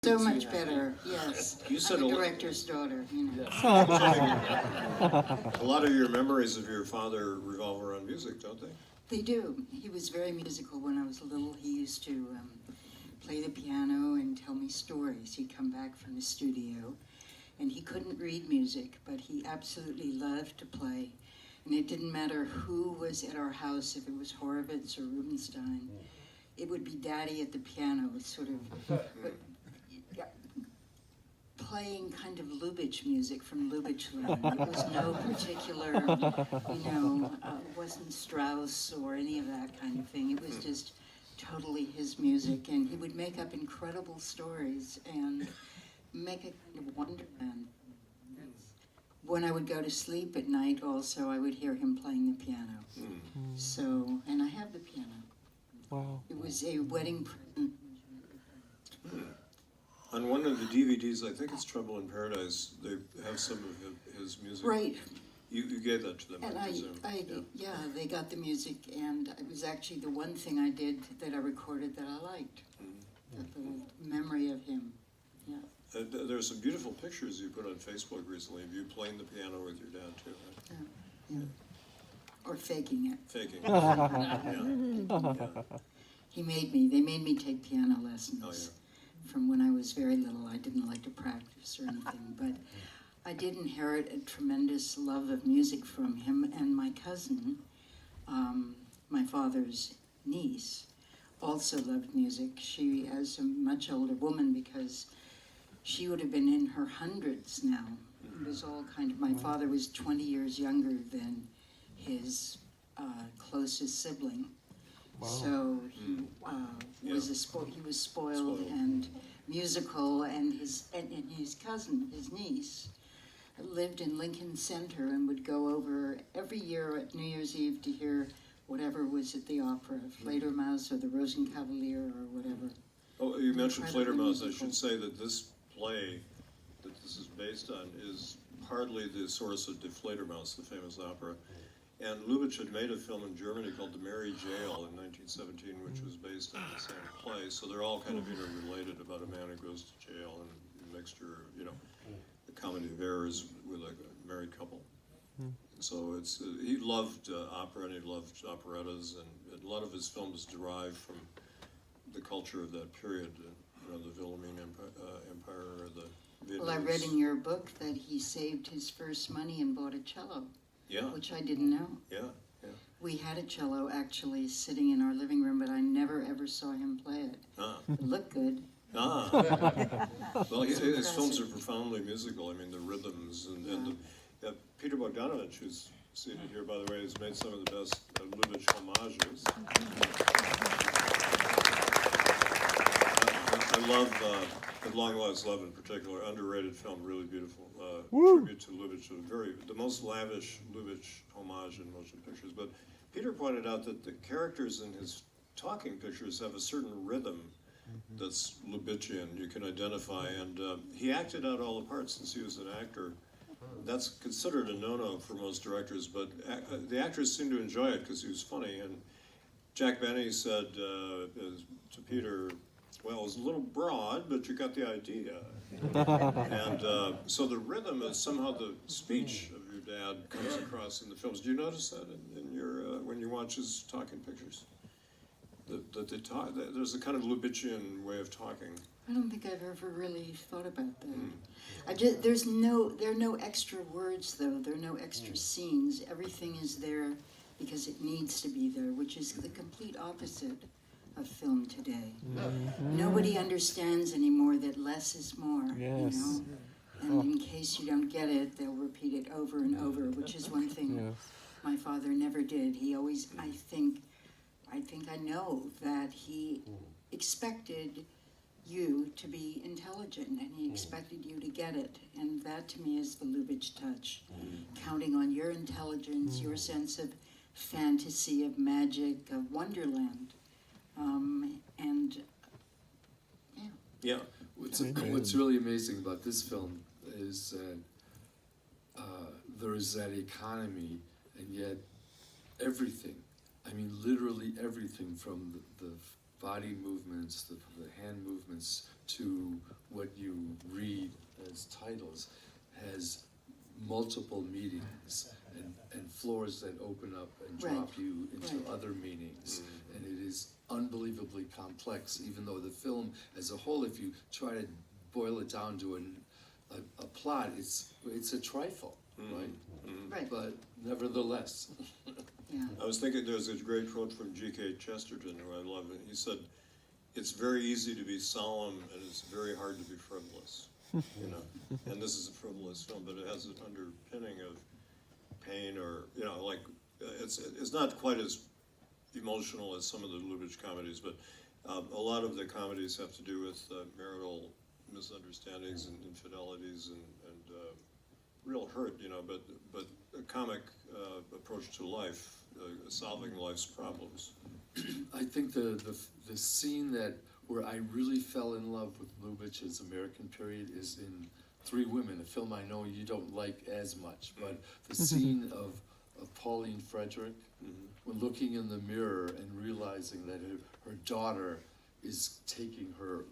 So much better, yes. You said I'm a a director's daughter, you know. A lot of your memories of your father revolve around music, don't they? They do. He was very musical when I was little. He used to play the piano and tell me stories. He'd come back from the studio, and he couldn't read music, but he absolutely loved to play. And it didn't matter who was at our house, if it was Horowitz or Rubinstein. It would be Daddy at the piano, sort of playing kind of Lubitsch music from Lubitsch land. It was no particular, wasn't Strauss or any of that kind of thing. It was just totally his music, and he would make up incredible stories and make a kind of wonderland. When I would go to sleep at night also, I would hear him playing the piano. So, and I have the piano. Wow. It was a wedding present. On one of the DVDs, I think it's Trouble in Paradise, they have some of his music. Right. You gave that to them, And I presume. yeah, they got the music, and it was actually the one thing I did that I recorded that I liked. That little memory of him, yeah. There are some beautiful pictures you put on Facebook recently of you playing the piano with your dad, too, right? Yeah. Or faking it. Faking. Yeah. They made me take piano lessons. From when I was very little. I didn't like to practice or anything, but I did inherit a tremendous love of music from him, and my cousin, my father's niece, also loved music. She is a much older woman because she would have been in her hundreds now. It was all kind of, my father was 20 years younger than his closest sibling. Wow. So he he was spoiled and musical, and his cousin, his niece, lived in Lincoln Center and would go over every year at New Year's Eve to hear whatever was at the opera, Fledermaus or the Rosenkavalier or whatever. Oh, you mentioned Fledermaus. I should say that this play that this is based on is partly the source of Die Fledermaus, the famous opera. And Lubitsch had made a film in Germany called The Merry Jail in 1917, which was based on the same play. So they're all kind of interrelated about a man who goes to jail and a mixture, the comedy of errors with a married couple. So he loved opera and he loved operettas, and a lot of his films derive from the culture of that period, the Wilhelmine Empire or the Vietnamese. Well, I read in your book that he saved his first money and bought a cello. Yeah. Which I didn't know. Yeah. We had a cello actually sitting in our living room, but I never ever saw him play it. It looked good. Well, his films are profoundly musical. I mean, the rhythms and Peter Bogdanovich, who's seated here, by the way, has made some of the best Lubitsch homages. I love At Long Lives Love in particular, underrated film, really beautiful. Tribute to Lubitsch, the most lavish Lubitsch homage in motion pictures. But Peter pointed out that the characters in his talking pictures have a certain rhythm that's Lubitchian, you can identify, and he acted out all the parts since he was an actor. That's considered a no-no for most directors, but the actors seemed to enjoy it because he was funny. And Jack Benny said to Peter, well, it was a little broad, but you got the idea. And so the rhythm is somehow the speech of your dad comes across in the films. Do you notice that in your when you watch his talking pictures? That they talk, there's a kind of Lubitchian way of talking. I don't think I've ever really thought about that. There are no extra words though. There are no extra scenes. Everything is there because it needs to be there, which is the complete opposite of film today. Nobody understands anymore that less is more. Yes. And in case you don't get it, they'll repeat it over and over, which is one thing my father never did. He always, I think I know that he expected you to be intelligent, and he expected you to get it, and that to me is the Lubitsch touch. Counting on your intelligence, your sense of fantasy, of magic, of wonderland. Yeah. What's really amazing about this film is that there is that economy, and yet everything, I mean literally everything, from the body movements, the hand movements, to what you read as titles has multiple meanings and floors that open up and drop Right. you into Right. other meanings. And it is unbelievably complex, even though the film as a whole, if you try to boil it down to a plot, it's a trifle, right? Right. But nevertheless, Yeah. I was thinking there's a great quote from G.K. Chesterton, who I love. He said, "It's very easy to be solemn, and it's very hard to be frivolous." You know, and this is a frivolous film, but it has an underpinning of pain, or like it's not quite as emotional as some of the Lubitsch comedies, but a lot of the comedies have to do with marital misunderstandings and infidelities and real hurt, but a comic approach to life, solving life's problems. I think the scene where I really fell in love with Lubitsch's American period is in Three Women, a film I know you don't like as much, but the scene of Pauline Frederick, when looking in the mirror and realizing that her daughter is taking her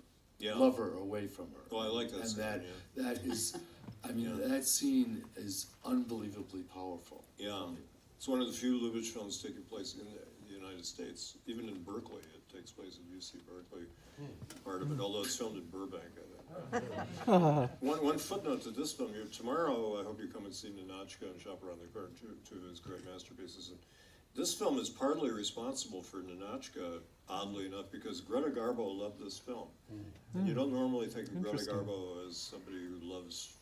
lover away from her. Oh, I like that and scene, that is, I mean, that scene is unbelievably powerful. Yeah, it's one of the few Lubitsch films taking place in the United States, even in Berkeley. It takes place at UC Berkeley, part of it, although it's filmed in Burbank, I think. One footnote to this film, tomorrow I hope you come and see Ninotchka and Shop Around the Corner, two of his great masterpieces. And this film is partly responsible for Ninotchka, oddly enough, because Greta Garbo loved this film. And you don't normally think of Greta Garbo as somebody who loves,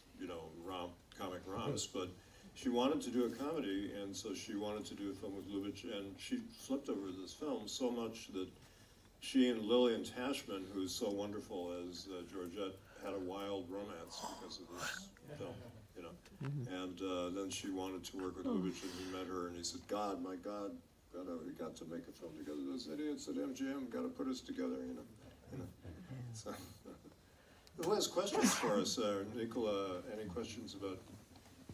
comic romps, but she wanted to do a comedy, and so she wanted to do a film with Lubitsch, and she flipped over this film so much that she and Lillian Tashman, who's so wonderful as Georgette, had a wild romance because of this film, And then she wanted to work with Lubitsch, and he met her, and he said, "God, my God, we got to make a film together. Those idiots at MGM got to put us together, So, who has questions for us? Nicola, any questions about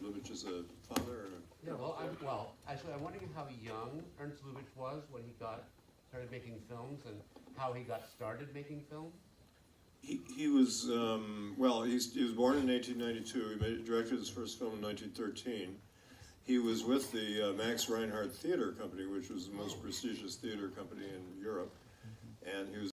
Lubitsch as a father? Yeah, actually, I'm wondering how young Ernst Lubitsch was when he started making films, and how he got started making films. He was he was born in 1892. He directed his first film in 1913. He was with the Max Reinhardt Theater Company, which was the most prestigious theater company in Europe, and he was